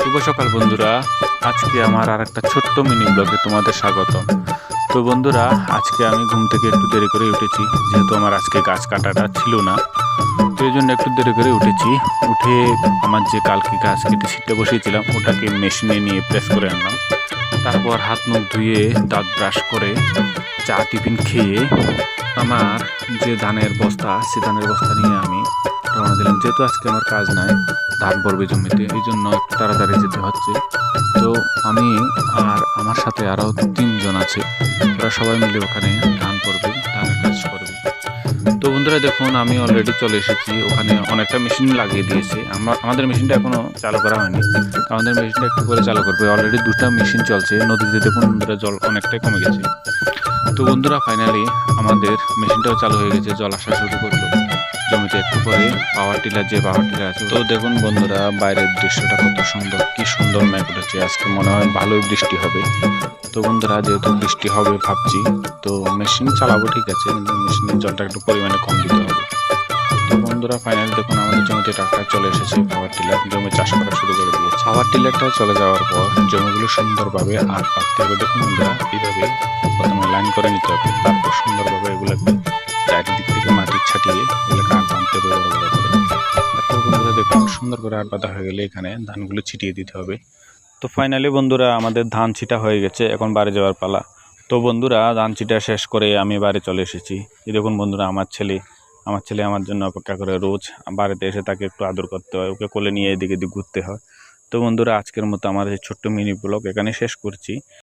শুভ সকাল বন্ধুরা। আজকে আমার আর একটা ছোট্ট মিনি ব্লগে তোমাদের স্বাগতম। তো বন্ধুরা, আজকে আমি ঘুম থেকে একটু দেরি করে উঠেছি, যেহেতু আমার আজকে গাছ কাটাটা ছিল না, তো এই জন্য একটু দেরি করে উঠেছি। উঠে আমার যে কালকে গাছ কেটে ছিটতে বসিয়েছিলাম ওটাকে মেশিনে নিয়ে প্রেস করে আনলাম। তারপর হাত মুখ ধুয়ে দাঁত ব্রাশ করে চা টিফিন খেয়ে আমার যে ধানের বস্তা, সে ধানের বস্তা নিয়ে আমি রওনা দিলাম। যেহেতু আজকে আমার কাজ নাই, ধান পড়বে জমিতে, এই জন্য একটু তাড়াতাড়ি যেতে হচ্ছে। তো আমি আর আমার সাথে আরও 3 জন আছে, ওরা সবাই মিলে ওখানে ধান পড়বে, ধানের কাজ করবে। তো বন্ধুরা দেখুন, আমি অলরেডি চলে এসেছি। ওখানে অনেকটা মেশিন লাগিয়ে দিয়েছে। আমাদের মেশিনটা এখনও চালু করা হয়নি, আমাদের মেশিনটা একটু করে চালু করবে। অলরেডি 2টা মেশিন চলছে। নদীতে দেখুন বন্ধুরা, জল অনেকটাই কমে গেছে। তো বন্ধুরা, ফাইনালি আমাদের মেশিনটাও চালু হয়ে গেছে, জল আসা শুরু করলো জমিতে। একটু পরে পাওয়ার টিলার আছে। তো দেখুন বন্ধুরা, বাইরের দৃশ্যটা কত সুন্দর, কি সুন্দর মেঘ উঠেছে। আজকে মনে হয় ভালোই বৃষ্টি হবে। তো বন্ধুরা, যেহেতু বৃষ্টি হবে ভাবছি, তো মেশিন চালাবো ঠিক আছে, কিন্তু মেশিনের জলটা একটু পরিমাণে কম দিতে হবে। তো বন্ধুরা, ফাইনালি দেখুন আমাদের জমিতে ট্রাক্টর চলে এসেছে। পাওয়ার টিলার জমি চাষ করা শুরু করে দিয়েছে। পাওয়ার টিলারটা চলে যাওয়ার পর জমিগুলো সুন্দরভাবে আট পাততে হবে। দেখুন বন্ধুরা, এইভাবে প্রথমে লাইন করে নিতে হবে, তারপর সুন্দরভাবে এগুলোকে চারিদিক থেকে মাটি ছাটিয়ে এগুলোকে আট বাঁধতে হবে বড় বড় করে। তারপর বন্ধুরা দেখুন, সুন্দর করে আট বাঁধা হয়ে গেলে এখানে ধানগুলো ছিটিয়ে দিতে হবে। তো ফাইনালি বন্ধুরা, আমাদের ধান ছিটা হয়ে গেছে, এখন বাড়ি যাওয়ার পালা। তো বন্ধুরা, ধান ছিটা শেষ করে আমি বাড়ি চলে এসেছি। এই দেখুন বন্ধুরা, আমার ছেলে আমার জন্য অপেক্ষা করে। রোজ বাড়িতে এসে তাকে একটু আদর করতে হয়, ওকে কোলে নিয়ে এদিক এদিক ঘুরতে হয়। তো বন্ধুরা, আজকের মতো আমার এই ছোট্ট মিনি ব্লগ এখানে শেষ করছি।